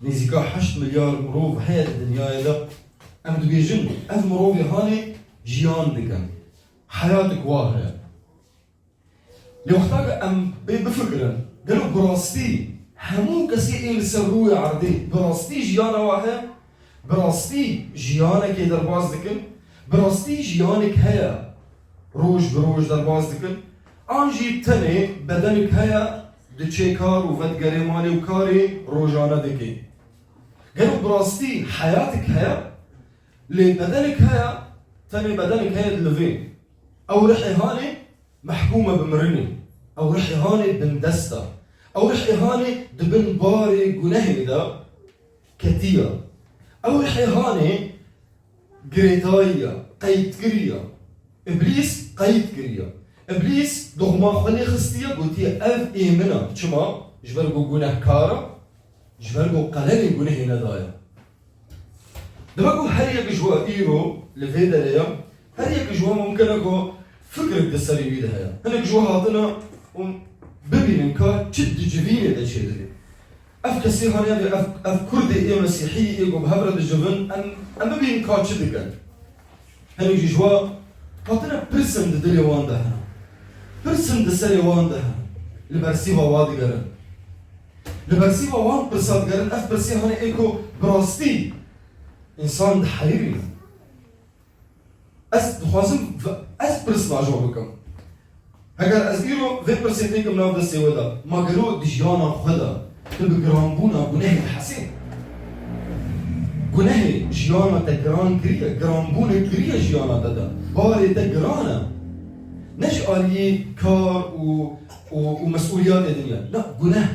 نزيكا 8 مليار مروف هيا الدنيا هذا ام دبيجن اف مروف هاني جيان دكن حياتك واهية لو اختار ام بفكرة قالوا براستي همو كسي ايه لسروي عردي براستي جيانا واهية براستي جيانا كي درباز دكن براستي جيانك هيا روج بروج درباز دكن انجي تني بدنك هيا دچه کار و ود گریمانی و کاری روزانه دکی. قالوا براستي حياتك هيا اللي بدنك هيا تاني بدنك هيا دلفين او رحي هاني محكومة بمرني او رحي هاني بندستا او رحي هاني دبن باري قنهي دا كتيا او رحي هاني قريتايا قيد قريا ابليس قيد قريا ابليس دوغما خلي خستيا قلتي اف ايمنا شما جبرقو قناه كارا جبرقو قلالي قناه ندايا دبقو هر يك جوا ايرو لفيدا ليا هر يك جوا ممكن اكو فكرة دسالي بيدها يا هنك جوا هاتنا ببين كا تشد جبيني دا شي دلي اف كسي هاني اف كردي اي مسيحي ايقو بهبرد الجبن ام ببين كا تشد كان هنك جوا هاتنا برسم دلي وان دهنا برسم دسالي وان دهنا لبرسيفا وادي قرن لبرسيفا وان برسات قرن اف برسي هاني ايكو براستي انسان حريري دخوازم برس ناجو بكم اگر از ایرو في برسيتي كم ناف دسي ودا ما قالوا دجيانا خدا تبقرامبونا قناه الحسين قناه جيانا تقران كريا قرامبونا كريا جيانا دادا باري تقرانا نش آلية كار ومسؤوليات الدنيا لا قناه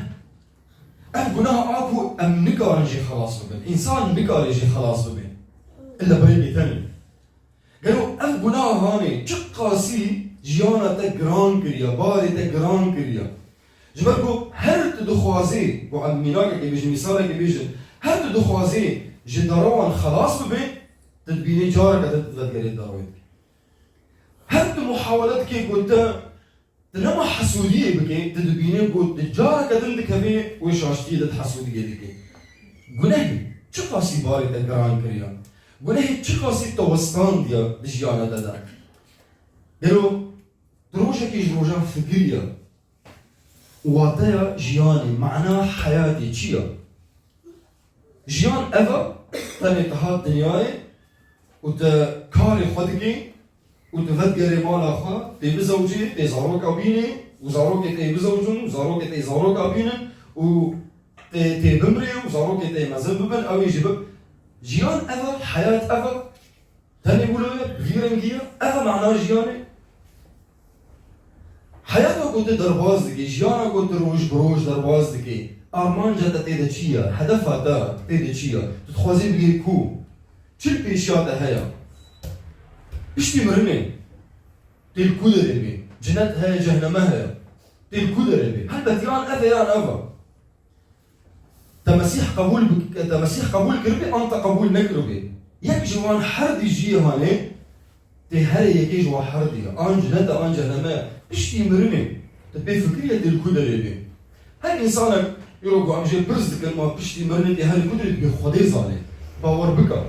اف قناه اكو ام نقار يجي خلاص ببين انسان نقار يجي خلاص ببين الا بريقي ثاني قالوا اف قناه هاني قاسي جيانا تقران كريا باري تقران كريا جبركو هر تدخوازي بو عم ميناك كي بيجي مثالك كي بيجي هر تدخوازي جدروان خلاص ببين تدبيني جارك تتذكري دارويد هر محاولات كي قلت تنما حسودية بكي تدبيني قلت جارك تندك هبي ويش عشتي تحسودية بكي قناهي چه قاسي باري تقران كريا قناهي چه قاسي توستان ديا دجيانا داداك قالوا دروجة كي جروجة فكرية واتايا جياني معناه حياتي چيا جيان اذا تاني تهات دنياي وتكاري خودكي وتفدقري مالا خوا تي بزوجي تي زاروك ابيني وزاروكي تي بزوجن وزاروكي تي زاروك ابينن و تي بمري وزاروكي تي مازن ببن او يجيب جيان اذا حياة اذا تاني بقولوا فيرنجية اذا معناه جياني حياتك كنت درباز دكي جيانا كنت روج بروج درباز دكي ارمان جاتا تيدا چيا هدفها دا تيدا چيا تتخوازي بغير كو چل بيشياتا هيا اشتي مرني تيل كودر بي جنات هيا جهنمه هيا تيل كودر بي هل بتيان اذا يان اذا تمسيح قبول كربي انت قبول نكربي يك جوان حرد يجي هاني تي هري يكي جوا حردي ان جنات ان جهنمه اشتي مرني تبي فكرية تيل كودر بي هل انسانك يروقو عم جي برز دكن ما بشتي مرني تي هل كودر بي خدي زاني باور بكا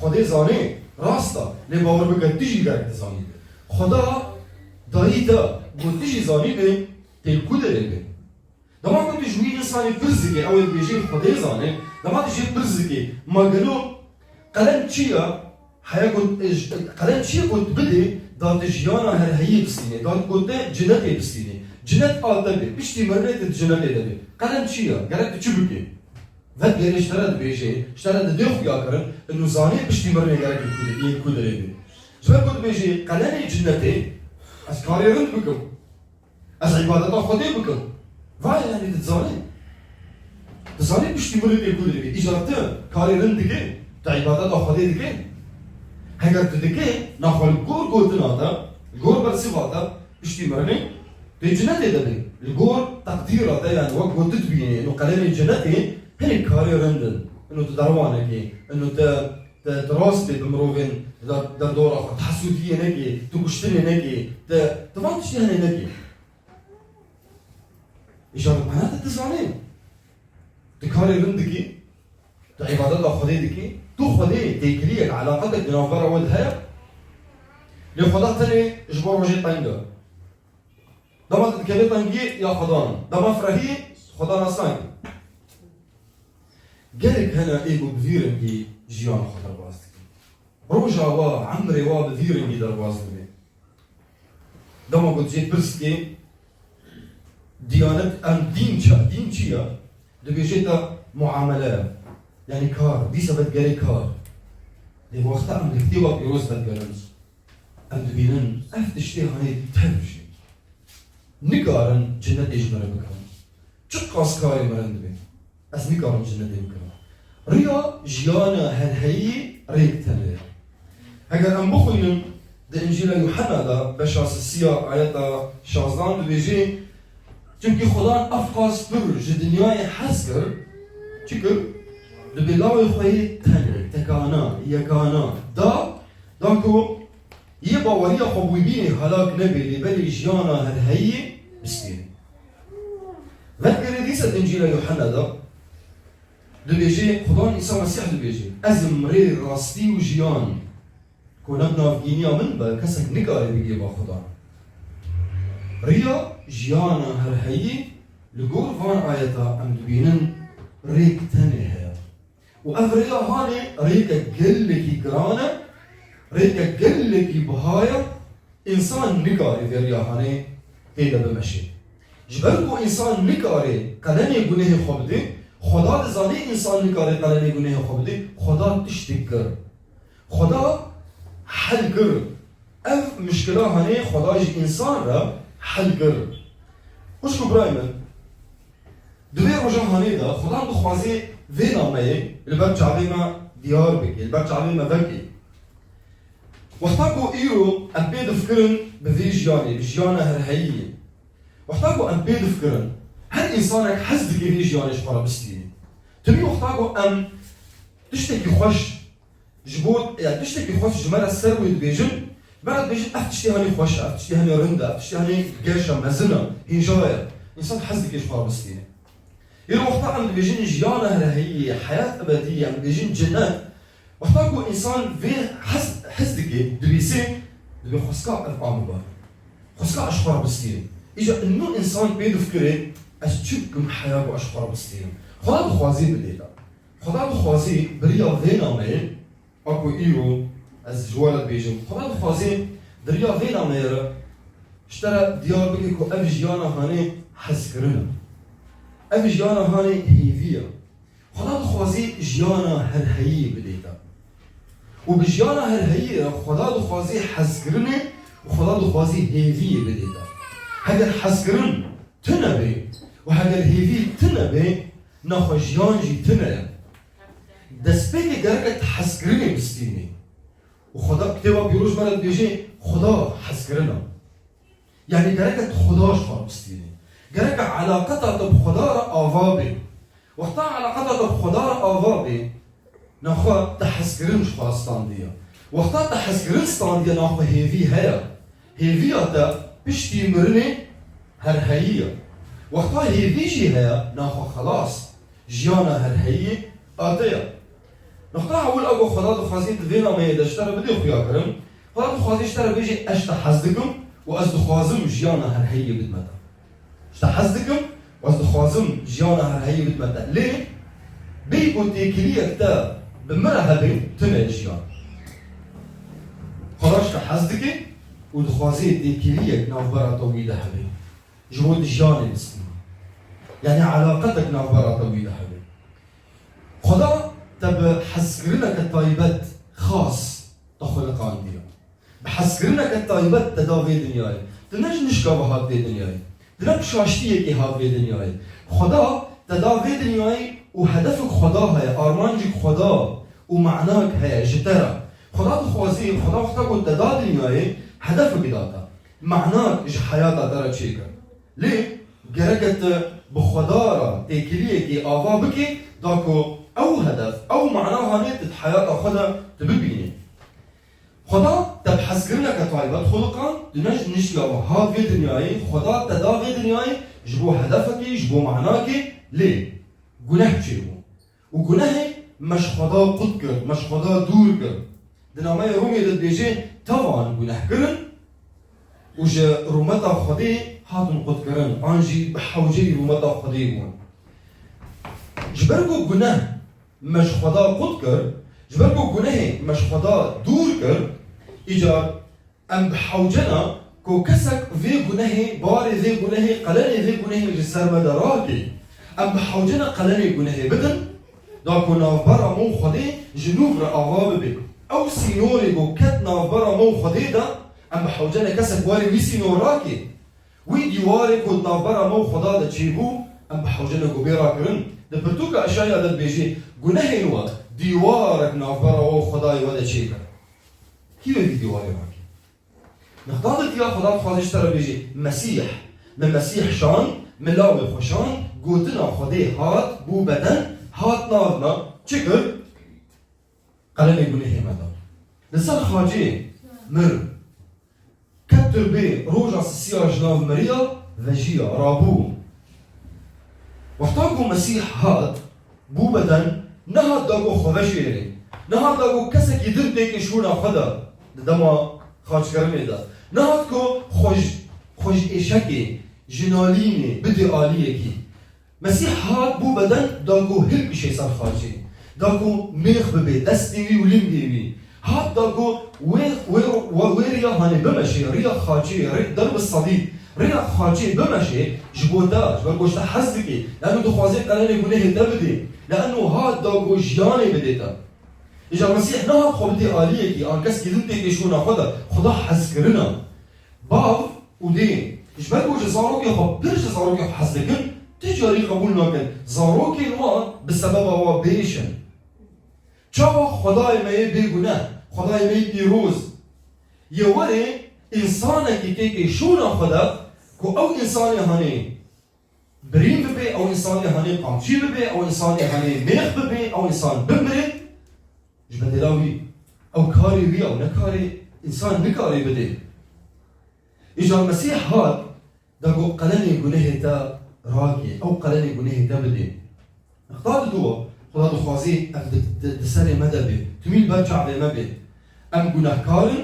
خدي زاني راستا لي باور بكا تيجي قاعد تزاني خدا دايتا قلت تيجي زاني بي تيل كودر بي دما كنت جوي انساني برزكي او بيجي خدي زاني دما تجي برزكي ما قالوا قلم تشيا حيا كنت قلم تشيا كنت بدي دات جيانا هر هي بسيني دات كنت جنتي بسيني جنت آدبي بشتي مرنت جنتي دبي قلم تشيا قالت تشبكي ذات غير اشترت بيجي اشترت ديخ ياكرن انه زاني بشتي مرني قالت الكودر بي شباب كنت بيجي قلني جنتي اسكاري رند بكم از عبادتها خدي بكم فاي يعني تزاني بشتي مرني الكودر بي اجارته كاري رند دكي تعبادتها خدي دكي هگر تدكي ناخل الجور قلتنا هذا الجور برسيفاتا بشتي مرني بجنتي دبي الجور تقديره ده يعني وقت قلت تبيني انه قلني جنتي هني كاري رندن انه تدروانكي انه تراستي بمروفين در دورة تحسودية نكي تقشتني نكي تفانتشتي هني نكي إجابة معناتها تزعلين تكاري رندكي تو عبادت خدا دکی تو خدا تکلیک علاقتك بنافبر ود هيا لخدا تاني جبر وجه تنگا دما تتكلم تنگي يا خدان دما فرهي خدا نسانگ قالك هنا ايجو بذيرنجي جيان خطر بازدك روجا وا عمري وا بذيرنجي در بازدك دما قلت جيت برسكي ديانت ام دين چيا دبيجيتا معاملات يعني كار دي سبت قالي كار دي وقتا ام دكتيوا بيروز بت قالنس ام دبينن افتشتي هاني تهرشي نقارن جنة ايش مرة بكرم چه قاسكاري مرن دبي از نقارن جنة ايش بكرم ريا جيانا هالهي ريك تنري اگر ام بخوينم ده انجيل يوحنا ده بشاس السياق آياتا شازدان دبيجي چونكي خدان افقاس بر جدنياي حسكر چكر دبلاوي خوي تنري تكانا يكانا داكو يباوريا خوبيبيني هلاك نبي لبلي جيانا هالهي بستيني ذكر ديسة انجيل يوحنا ده دبيجي خدان عيسى مسيح دبيجي ازم ري راستي وجيان كونك نافجينيا من با كسك نقاري بيجي با خدان ريا جيانا هالهي لقور فان آياتا ام دبينن ريك تاني هيا واف ريا هاني ريكا قلكي قرانا ريكا قلكي بهايا انسان نقاري في ريا هاني هيدا بمشي جبركو انسان نقاري قلني قنيه خبدي خدا زاني انسان نقاري قلني قنيه خبدي خدا تشتكر خدا حل كر اف مشكلة هاني خدا جي انسان را حل كر وشكو برايمن دوی روژه هانی دا خدا بخوازی وی نامه البر جعبه ما دیار بکی البر جعبه ما وکی وقتا کو ایرو ام بید فکرن بوی جیانی بجیانه هر هیی وقتا کو ام بید فکرن هر انسانك حس دکی وی جیانش خورا بستینی تبی وقتا کو ام تشتکی خوش جبود يعني تشتكي خوش جمال السروي بيجن بعد بيجن افتشتي هاني خوش افتشتي هاني رندا افتشتي هاني قرشة مزنة هنجاية انسان حزك ايش فار بستيني يروح وقتا عم بيجن جيانة هي حياة أبدية عم بيجن جنات وقتا كو انسان في حزدكي دبيسي دبي خسكا الفعام بار خسكا اشفار بستيني اجا انو انسان بيدو فكري اشتشكم حياة واشفار بستيني خدا بخوازي بالليلة خدا بخوازي بريا ذينا مين اكو ايرو از جوالت بيجم خدا بخوازي دريا ذينا ميرا اشترى ديار بكي كو اف جيانا هاني حزكرنا اف جيانا هاني هيفيا خدا بخوازي جيانا هرهيي بديتا وبجيانا هرهيي خدا بخوازي حزكرنا وخدا بخوازي هيفيا بديتا هاگر حزكرن تنبي وهاگر هيفي تنبي ناخو جيان جي تنبي دسبيكي جارك تحسكرني بستيني وخدا كتابه بيروش مرد بيجي خدا حسكرنا يعني جارك خداش خار بستيني جارك علاقتها بخدا آوابي وقتا علاقتها بخدا آوابي ناخو تحسكرنش خار ستاندية وقتا تحسكرن ستاندية ناخو هيفي هيا هيفيا تا بشتي مرني هرهية وقتا هيفي جي هيا ناخو خلاص جيانا هرهية آتيا نقطع أول أبو خدا دخوازي تدينا ما يدشترى بدي خويا كرم خدا دخوازي اشترى بيجي أشتا حزدكم وأز دخوازم جيانا هرهية بدمتا اشتا حزدكم وأز دخوازم جيانا هرهية بدمتا ليه؟ بيكو تيكلية كتا بمرة هبي تنع جيان خدا اشتا حزدكي ودخوازي تيكلية نافبرا طويلة هبي جهود جياني بسم يعني علاقتك نافبرا طويلة هبي خدا تب حسكرنا كالطيبات خاص تخلق عندي بحسكرنا كالطيبات تداوي دنياي تنج نشكا بهاوي دنياي تنج شاشتيه كي هاوي دنياي خدا تداوي دنياي وهدفك خدا هي ارمانجك خدا ومعناك هي جترا خدا بخوازي خدا وقتا تدا دنياي هدفك داتا معناك ج حياتا ترى تشيكا ليه؟ جركت بخدارة تيكليه كي آوا بكي داكو أو هدف أو معناها نيت حياة خدا تببيني خدا تبحسكرنا كطيبات خلقا دنج نشيا وهاد في دنياي خدا تدا في دنياي جبو هدفك جبو معناك ليه؟ جناه بشيبو وجناه مش خدا قد کرد مش خدا دور کرد دنامه رومی داد بیجه توان گناه کرن و جه رومتا خدای هاتون قد کرن آنجی بحوجه رومتا خدای بون جبرگو گناه مش خدا قد کرد جبرگو گناه مش خدا دور کرد ایجا ام بحوجنا کو کسک وی گناه بار وی گناه قلن وی گناه جسر مدراکی ام بحوجنا قلن گناه بدن دا کو نافبرا مو خدای جنوب را آواب بک او سینوری گو کت نافبرا مو خدای دا ام بحوجنا کسک واری وی سینور راکی وی دیواری کو نافبرا مو خدا دا چیبو ام بحوجنا گو بیرا کرن دا پرتوک اشایا دا بیجی گناه نوا دیوارک نافبرا مو خدای ودا چی کر کیو دی دیواری راکی نخدادت یا خدا خوازش تر بیجی مسیح من مسیح شان من لاوی خوشان گوتنا خدای هات بو بدن هات نارنا چکر قلم گناه مدار لسر خاجه مر کتر بی روژا سیا جناف مریا وجیا رابو وقتا گو مسیح هات بو بدن نهات داگو خوش یری نهات داگو کسی که دل دیگه شونا خدا دما خاج کرمی دا نهات کو خوش ایشکی جنالینی بده آلیه کی مسیح هات بو بدن داگو هل بشه سر خاجه داگو میخ ببی دست دیوی و لیم دیوی هات داگو ویریا هانه بمشه ریا خاجه درب الصديق ریا خاجه بمشه جبوتا جبر گوشتا حز بکی لانو دو خوازه قلن گناه دا بده لانو هات داگو جیانه بده تا اجا مسیح نه هات خوبتی آلیه کی آن کس که دلتی کشونا خدا حز کرنا باو و دی جبر گوش زاروکی خوب برش زاروکی خوب حز کن تجاری قبول نکن زاروکی ما بسبب آوا بیشن چاوا خدای می بیگونه خدای می پیروز یه وره انسانه که شونا خدا که او انسانی هنه بریم ببی او انسانی هنه قامچی ببی او انسانی هنه میخ ببی او انسان بمره جبدلاوی او کاری بی او نکاری انسان نکاری بده ایجا مسیح هاد داگو قلنی گناه تا راکی او قلنی گناه تا بده اختار دو خدا دو خوازی ام دسر مده بی تمیل برچع بی مبی ام گناه کارن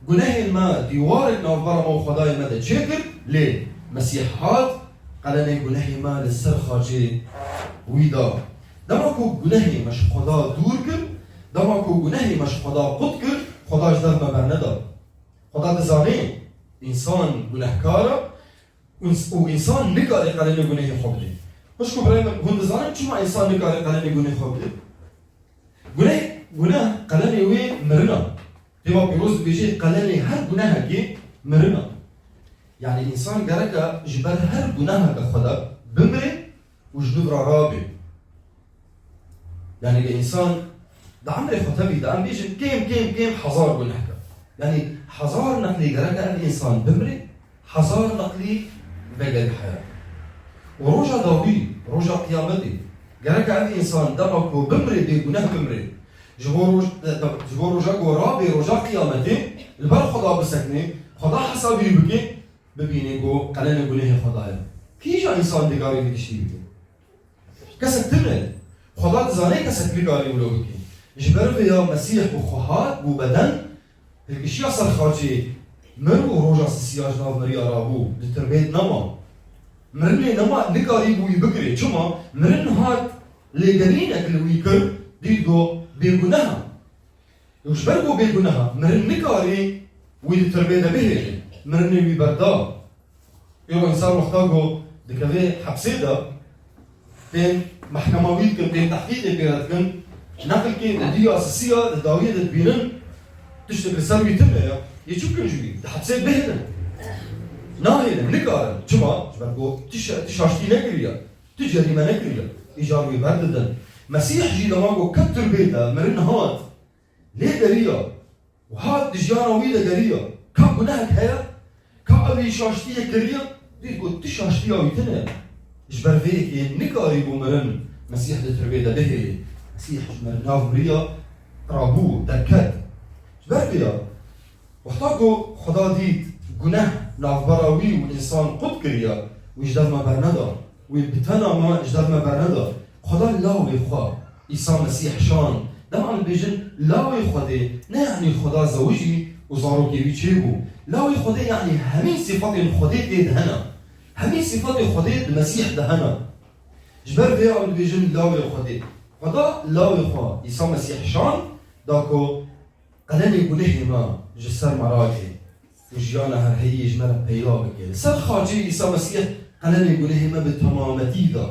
گناه ما دیوارک نافبرا ما خدای مده چکر لی مسیح هاد قلنی گناه ما لسر خاجه ویدا دما کو گناه مش خدا دور کر دما کو گناه مش خدا قد کر خداش در مبر نداد خدا دزانه انسان گناهکاره و انسان نکاره قلنی گناه خوب دی خوش کو برای هون دزانه چما انسان نکاره قلنی گناه خوب دی گناه قلنی وی مرنا دیما پیروز بیجی قلنی هر گناه کی مرنا یعنی انسان گرکه جبر هر گناه که خدا بمره و جنوب را رابه یعنی که انسان ده عمر خطبی ده عم بیجن کم حزار گناه که یعنی حزار نقلی گرکه الانسان بمره حزار نقلی بگل حیات و روجا داوی روجا قیامتی گرکه الانسان دمکو بمره دی گناه بمره جبور روجا گو رابه روجا قیامتی البر خدا بسکنه خدا حسابی بکی ببینه گو قلن گناه خدایا کی جا انسان دیگاری بکشی بگه کسک تمه خدا دزانه کسک دیگاری ولو بکی جبر ویا مسیح بو خواهد بو بدن هلکشی اصل خارجی مرو روجا سیاج ناو مری آرابو دتربیت نما مرنی نما نگاری بوی بگیره چما مرن هات لگرین اکلوی کر دیدو بیگناه جبر گو بیگناه مرن نگاری وی دتربیت بهره مرنی وی بردا یو انسان وقتا دکوی حبسه دا تین محکماوید کن تین تحقیق بیرد کن نقل که دیو اساسیه داویه دبیرن تشتغل سروی تمه یه چوب کن جوی حبسه بهرن ناهیدن نکارن چما جبر گو تشاشتی نکریا تجریمه نکریا ایجاروی برددن مسیح جی دماغو کتر بیتا مرن هات لی دریا و هات دجیانا ویده دریا که گناهک هیا که اوی شاشتیه کریا دید گو تشاشتی آویتنه جبر وی که نکاری بو مرن مسیح دتر بیتا بهی مسیح جمر ناف مریا رابو درکت جبر بیا وقتا گو خدا دید گناه ناف براوی و انسان قد کریا و اجداد ما برندا و بتنا ما اجداد ما برندا خدا لاوی خواه عیسی مسیح شان دم بيجن لاوي خدي نه يعني خدا زوجي وزاروكي بيتشيبو لاوي خدي يعني همين صفات خدي دي هنا همين صفات خدي المسيح ده هنا جبر فيها عم بيجن لاوي خدي خدا لاوي خا عيسى مسيح شان داكو قلني بنيه ما جسر مراكي وجيانا هرهي جمال بيلابك سر خاجي عيسى مسيح قلني بنيه ما بالتمامتي دا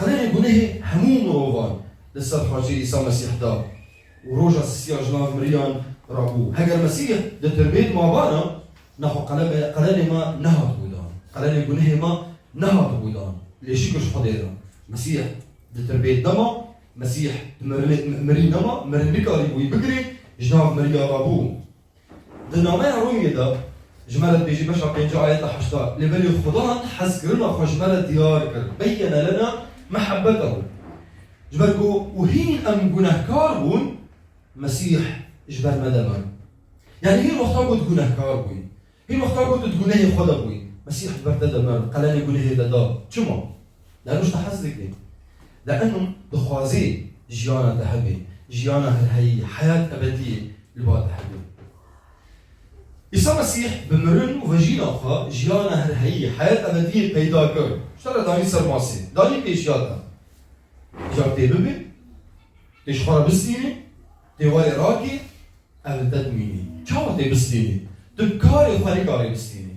قلني بنيه هموم روفان لسر خاجي عيسى مسيح دا وروجا سيا جناف مريان رابو هاجر المسيح ده تربيت ما بانا نحو قلني ما نهض بودان قلني بنيه ما نهض بودان ليش كش خديرا مسيح ده تربيت دما مسيح مرين دما مرين بكاري بوي بكري جناف مريان رابو ده نامه رومي ده جمالة بيجي بشع بينجا آيات حشتا لبلي خدان حسكرنا خجمالة ديار كر بيّن لنا محبته جبالكو وهين أم جنهكار بون مسيح جبال مدامن يعني هين وقتا قد جنهكار بون هين وقتا قد جنه خدا بون مسيح جبال تدمن قلاني جنه دادا شما لأنوش تحسدك ليه لأنه دخوازي جيانا تحبي جيانا هي حياة أبدية لبعض تحبي عيسى مسيح بمرن وفجينا أخا جيانا هي حياة أبدية بيدا كر اشترى داني سرماسي داني بيشياتا جاب تيببي تشخارا بستيني تيوالي راكي أهل تدميني چاوا تي بستيني تبكاري وخاري كاري بستيني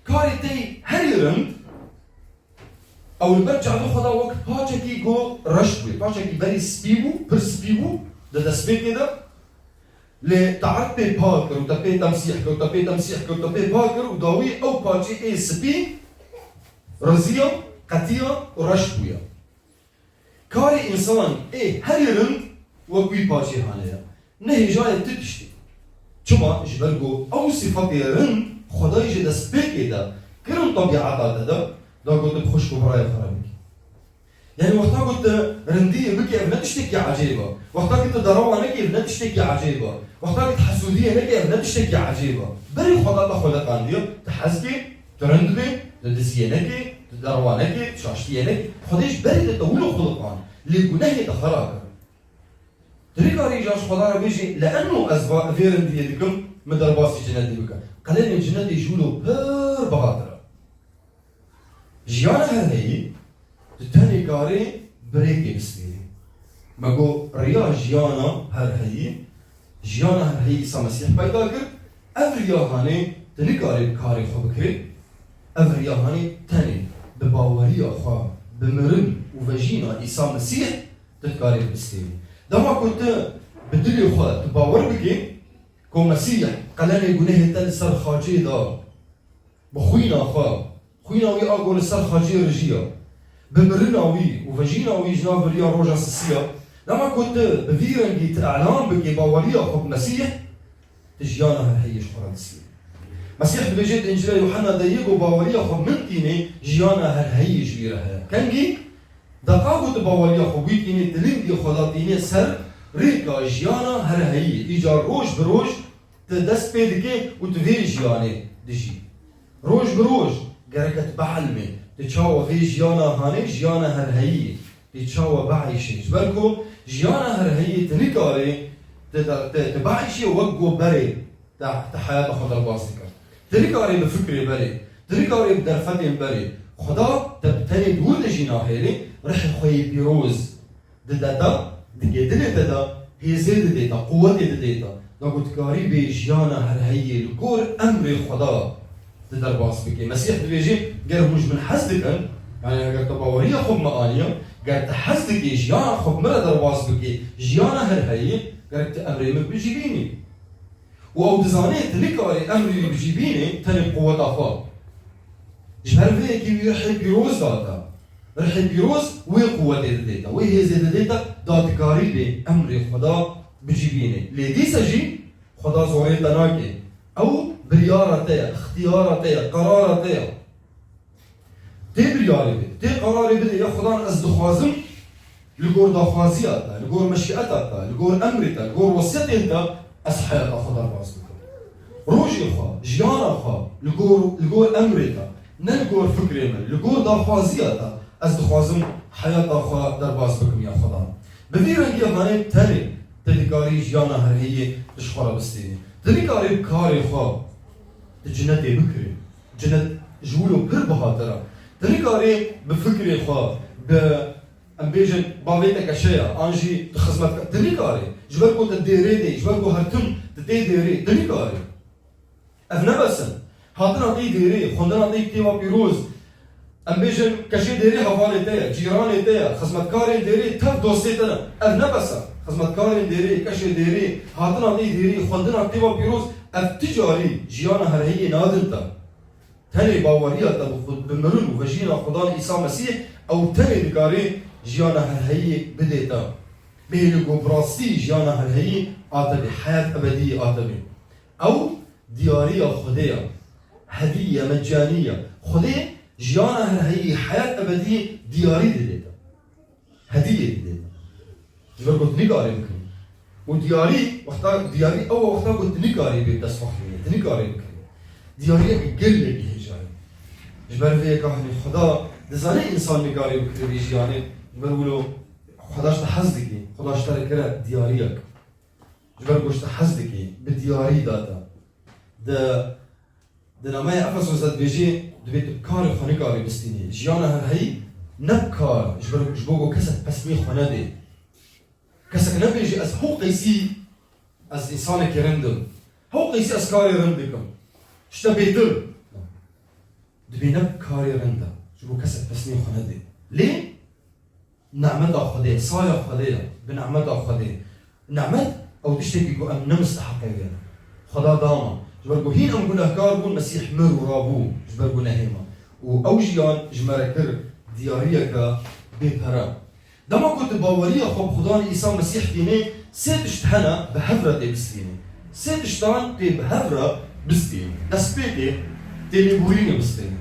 كاري تي هري رند او البرجع دو خدا وقت پاچکی گو رشت بوی پاچکی بری سپیبو پر سپیبو ده دسپی كده لتعرف بي باكر وتبي تمسيح كر وتبي تمسيح كر وتبي باكر وداوي او باچي اي سبي رزيا قتيا ورشت بويا كاري انسان اي هري رند وكوي باچي هانيا نهي جاي تتشتي چما جبرگو او صفات رند خدای جه دسپی كده كرم طبيعتا ده دا قلت بخش براي خرابك يعني وقتها قلت رندية بكي ابنها تشتكي عجيبة وقتها قلت دراوة نكي ابنها تشتكي عجيبة وقتها قلت حسودية نكي ابنها تشتكي عجيبة بري خدا الله خلق عندي تحسكي ترندبي تدسية نكي تدراوة نكي تشاشتية نكي خديش بري تتولو خلق عن اللي قناهي تخراك تريكا ريجاش خدا را بيجي لأنه أزفاء في رندية دكم مدرباسي جنادي بكا قلن الجنادي يجولو بر بغادرة جيانا هذي تتاني كاري بريكي بسبيري ماقو ريا جيانا هذي جيانا هذي عيسى مسيح بايدا كر أفريا هاني تاني كاري بكاري خو بكري أفريا هاني تاني بباوريا خو بمرن وفجينا عيسى مسيح تتكاري بسبيري دما كنت بدلي خو تباور بكي كو مسيح قلاني قناه تاني سر خاجي دا بخوينا خو خوينا وي اقول السر خاجي رجيا بمرنا وي وفجينا وي جناب ريا روجا سسيا لما كنت بفيرنجي اعلام بكي باوريا خب مسيح تجيانا هي شخرا نسيا مسيح بلجيت انجيل يوحنا دايقو باوريا خب منتيني جيانا هي جبيرها كانجي دقاقو باوريا خب ويتيني تلمدي خلاطيني سر ريكا جيانا هي ايجا روج بروج تدس بيدكي وتفيري جياني دجي روج بروج قرقت بعلمي تتشاوى في جيانا هاني جيانا هرهية تتشاوى بعيشي جبالكو جيانا هرهية تنكاري تبعيشي وقو بري تحياة خدا الباسطة تنكاري بفكري بري تنكاري بدرفتين بري خدا تبتني دول جينا هيلي رح خوي بيروز دادا دقيدني دادا هي زيد ديتا قوة ديتا نقول تكاري بجيانا هرهية لكور أمري خدا تدرباس بكي مسيح بيجي قال مش من حسدك يعني قال تباوريا خب مقانيا قال تحسدك جيانا خب مرة درباس بكي جيانا هرهي قال تأمري من بجيبيني وأو دزانيت لكاري أمري بجيبيني تاني قوة أخوة جبال فيكي رحي بيروز داتا رحي بيروز وي قوة ديتا وي هي زيادة ديتا دات كاري بي أمري خدا بجيبيني لدي سجي خدا زوري تناكي أو بريارتها اختيارتها قرارتها تي برياري تي قراري بدي يا خدان از دخوازم لغور دخوازياتها لغور مشيئتها لغور امرتها لغور وصيتها از حياتها خدان باز روجي خا جيانا خا لغور امرتها نلغور فكري من لغور دخوازياتها از دخوازم حياتها خا درباز بكم يا خدان ببيرن كي هاني تاني تدكاري جيانا هر هي تشخورا بستيني تدكاري بكاري خوا تجنتي بكري جنت جولو بر بهاترا تدكاري بفكري خوا ام بيجن باويتك اشياء انجي تخزمت تدكاري جبركو تديري دي جبركو هرتم تديري تدكاري افنا بسن هاتنا دي ديري خوندنا دي كتيبا بيروز ام بيجن كشي ديري حوالي تايا جيراني تايا خدمتكاري ديري تف دوستي تنا اف نبسا خدمتكاري ديري كشي ديري هاتنا دي ديري خوندنا كتيبا بيروز اف تجاري جيانا هر هي نادلتا تاني باوريا بمرن وفجينا خدان عيسى مسيح او تاني دكاري جيانا هر هي بديتا بيلقو براستي جيانا هر هي آتبي حياة أبدية آتبي او ديارية خدية هدية مجانية خدية جيانا هر هي حياة أبدية دياري ديتا هدية ديتا جبر قلت نقاري بكري ودياري وقتا دياري أو وقتا قلت نقاري بتصفح لي نقاري بكري دياري قل لي هجاري جبر فيك أهلي خدا دزاني إنسان نقاري بكري بيجياني جبر ولو خداش تحزدكي خداش تركرا دياريك جبر قلت تحزدكي بدياري داتا دنامای افسوس زد بیجی دوید کار خانه کاری بستینی جیانا هر هی نب کار جبوگو کسک پسمی خانه دی کسک نبیجی از هو قیسی از انسان کرندم هو قیسی از کاری رندکم شتا بیدر دوی نب کاری رنده جبو کسک پسمی خانه دی لی نعمت خدا سایه خدا بنعمت خدا نعمت او تشتكي كو ام نمستحقه خدا داما جبرقو هين ام گناهكار بون مسيح مر ورابو جبرقو نهيما و اوجيان جمركر دياريكا بيبهرا دما كنت باوريا خوب خدان عيسى مسيح ديني سيتشتهنا بهفرة بستيني سيتشتان تي بهفرة بستيني دسبيتي تيني بوريني بستيني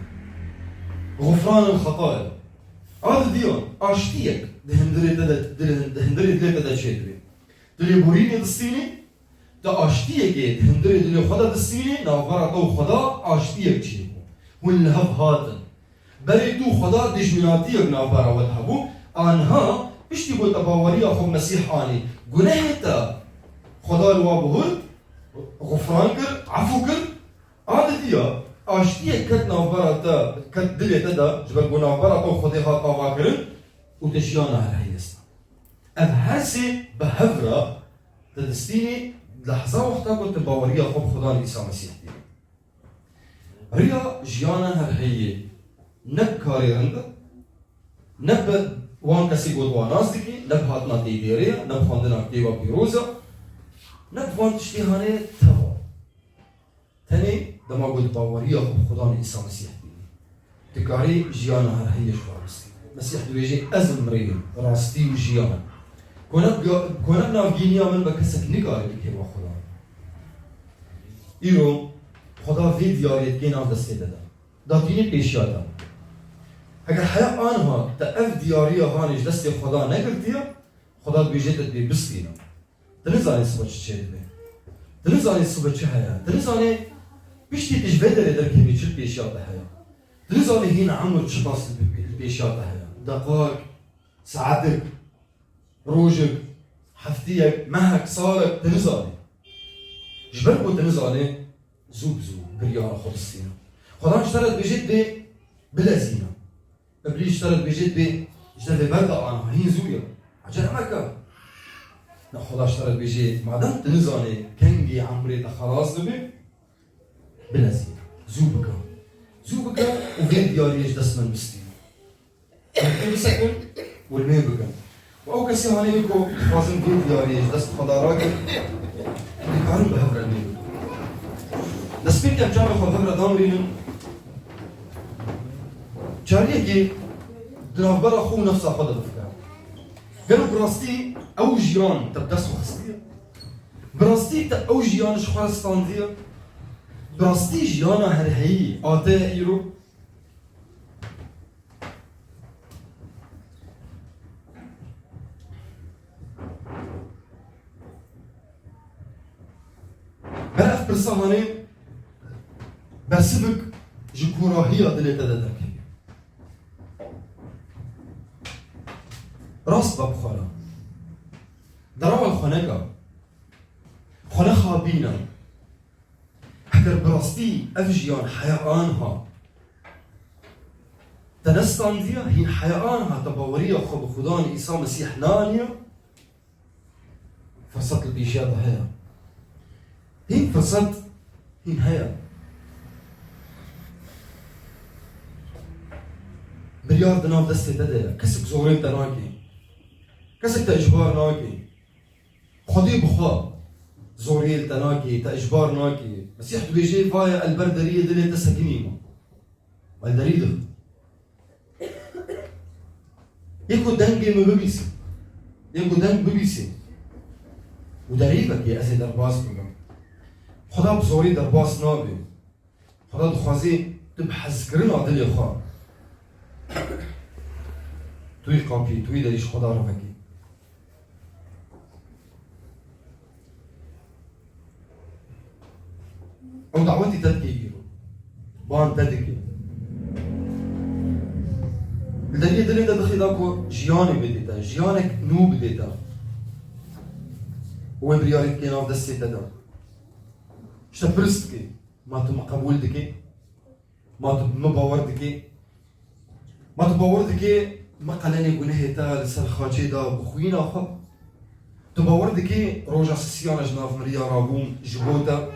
غفران الخطايا هذا ديون اشتيك دهندري تلاتة شيدري تلي بوريني بستيني تا آشتیه که هندری دلی خدا دستینی ناوبرا تو خدا آشتیه چی هون لحظ هاتن برای تو خدا دشمناتیه ناوبرا ودهبو آنها پشتی بود تباوری خوب مسیح آنی گناه تا خدا الوابهود غفران کر عفو کر عادتیه آشتیه کت ناوبرا تا کت دلی تا دا جبر گو ناوبرا تو خدا ها تاوا کرن و تشیانا هر هیستا اف هرسی بهفرا تدستینی لحظة وقتا كنت باوريا خوب خدا عيسى مسيح دي ريا جيانا هر هي نب كاري رنده نب وان كسي قد واناس ديكي نب هاتنا تي ديريا نب خاندنا كتيبا بيروزا نب وان تشتيهاني توا تاني دما قد باوريا خوب خدا عيسى مسيح دي تكاري جيانا هر هي شوارستي مسيح دويجي أزم ريا راستي وجيانا كونك نافجينيا من بكسك نقاري بكي وخدا إيرو خدا في دياريت كي ناف دستي دادا داتيني بيشياتا اگر حياة آنها تأف دياريا هانيش دستي خدا نقرتيا خدا بيجيتت بي بستينا تنزاني صبح چه بي تنزاني صبح چه حياة تنزاني بيشتي تجبدر دركي بيشل بيشياتا حياة تنزاني هين عمر تشطاس بيشياتا حياة دقائق ساعتك روجك حفتيك مهك صارك تنزاني جبركو تنزاني زوب بريانا خلصتينا خدا اشترت بجد بي بلازينا ابليس اشترت بجد بي جدد بردع عنها هين زويا عجل مكة لا خدا اشترت بجد معدم تنزاني كنجي عمري تخلاص نبي بلازينا زوبك وفين دياريش دسمن بستينا كنت بسكن والمين بكن وأو كسي هانيكو فازن بيت دياريش دست خدا راجل بكارن بهفر المين دست بيت يمجان بخوا بهفر دامرينن جاريه كي درافبرا خو نفسها خدا بفكار قالوا براستي أو جيان تبدسو خستير براستي تا أو جيان شخصستان دير براستي جيانا هر هي آتي إيرو برف برساني برسبك جكوراهية دليتا دادركي راس بابخالا دراوة الخنقة خنقة خابينا هكر براستي أفجيان حيوانها تنستان ديا هين حيوانها تباورية خب خدان إيسا مسيح نانيا فرصة البيشيات هيا هين فرصة هين هيا مليار دناف دستي تديا كسك زورين تناكي كسك تأجبار ناكي خدي بخوا زوريل تناكي تأجبار ناكي مسيح بيجي فايا البردرية دلي تسكنيما والدريدخ يكو دنجي مببيسي يكو دنج ببيسي ودريبك يا أسي درباس بنا خدا بزوري درباس نابي خدا دخوازي تبحث كرنا دلي خوا توي قابي توي دليش خدا رفكي أو دعوتي تدكي بان تدكي الدليل دليل ده دخي داكو جياني بديتا جيانك نو بديتا وين برياري كيناف دستي تدا شتا برستكي ما تم قبول دكي ما تم مباور دكي ما تباور دكي ما قلاني قنهتا لسر خاچي دا بخوينا خب تباور دكي روجا سيانا جناف مريا رابوم جبوتا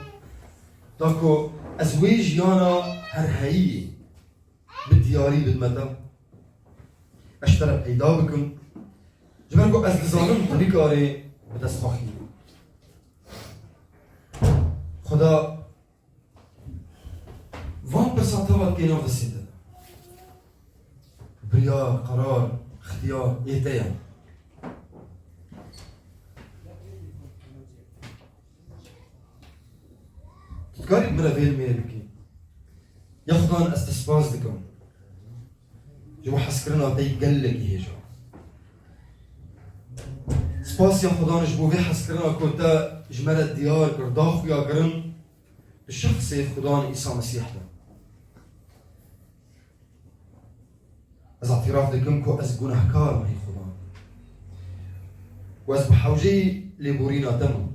داكو ازواج يانا هرهيي بالدياري بالمدى اشترى پیدا بکن جبرگو از لزانم طریقاری به دست خواهی خدا وان برساتوات که ناف دستیده بریا قرار اختیار ایتایا تتقاري بمرا فيل ميركي ياخدان استسباز دكم جو حسكرنا تيقلق يهجا سباس يا خدان جبو في حسكرنا كوتا جمال الديار كرداخ يا قرن الشخص خدان عيسى مسيح ده از اعتراف دكم كو از گناهكار مهي خدان واز بحوجي لبورينا دم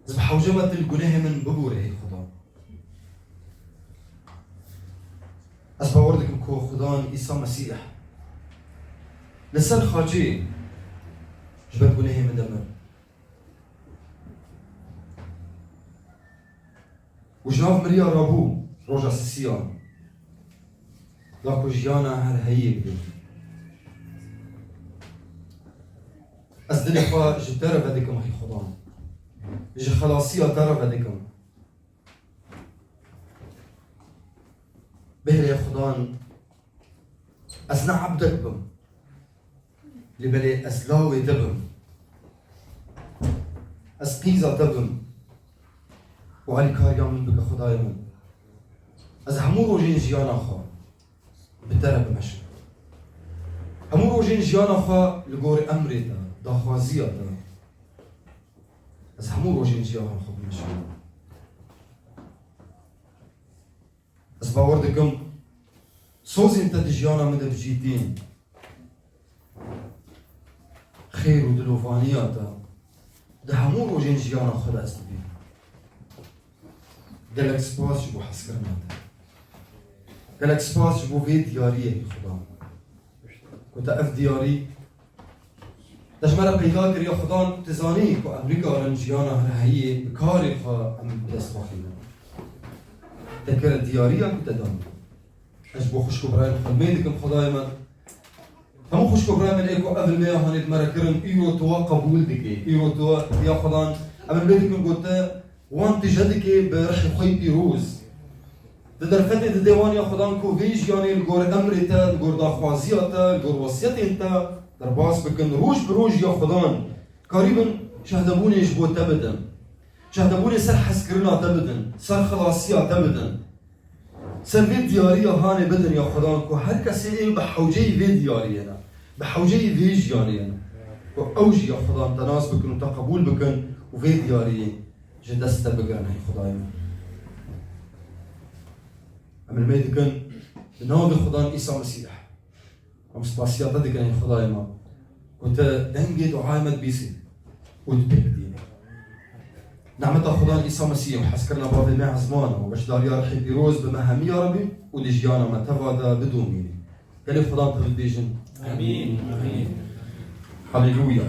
از بحوجمة الجناه من ببوري هي خدان از باور دکم که خدان عیسی مسیح لسر خاچی جبت گناه من دمر و جناف مریا رابو روجا سيان لاكو جيانا هر هيي بدي از دل خوا جدر بدكم هي خدان جي خلاصية در بدكم بهر يا خدان أزنا عبدك بم لبلي أزلاوي دبم أزقيزة دبم وعلي كاريا من بك خداي من أز همو روجين جيانا خا بالدرب مشي همو روجين جيانا خا لغور أمري دا داخوازية دا أز همو روجين جيانا خا بمشي از باور دکم سوزين تدجيانا مدى بجيتين خير ودلوفانياتا ده همو روجين جيانا خدا استبين قالك سباس جبو حسكرناتا قالك سباس جبو في دياريه خدا كنت اف دياري دجمالا بيدا كر يا خدا تزاني كو امريكا ورن جيانا هرهية بكاري خا ام بدست باخينا تذكر الديارية كنت دام أجبو خشكو برايم خلميدكم خداي من همو خشكو برايم إيكو قبل ما هانيت مرة كرم إيرو توا قبول دكي إيرو توا يا خدان قبل بيدكم قلت وان تجدكي برح خوي بيروز تدر فتة الديوان يا خدان كو فيج يعني الجور أمريتا الجور داخوازياتا الجور وصيتينتا درباس بكن روج بروج يا خدان قريبا شهدبوني جبو تبدا شهدبوني سر حسكرنا تبدن سر خلاصية تبدن سر في ديارية هاني بدن يا خدان كو هر كسي بحوجي في ديارينا بحوجي في جيانينا كو أوجي يا خدان تناس بكن وتقبول بكن وفي ديارية جدست بكن هي خداينا أما الميت كن بنام خدان عيسى مسيح ومسباسيات دكن هي خداينا كنت دنجي دعايمت بيسي وتبكتيني نعمة خدان عيسى مسيح وحسكرنا بابي مع زمانه وباش دار يرحي بيروز بمهامي يا ربي ودجيانا ما تفادا بدوميني قال خدان تغديجن امين امين هللويا.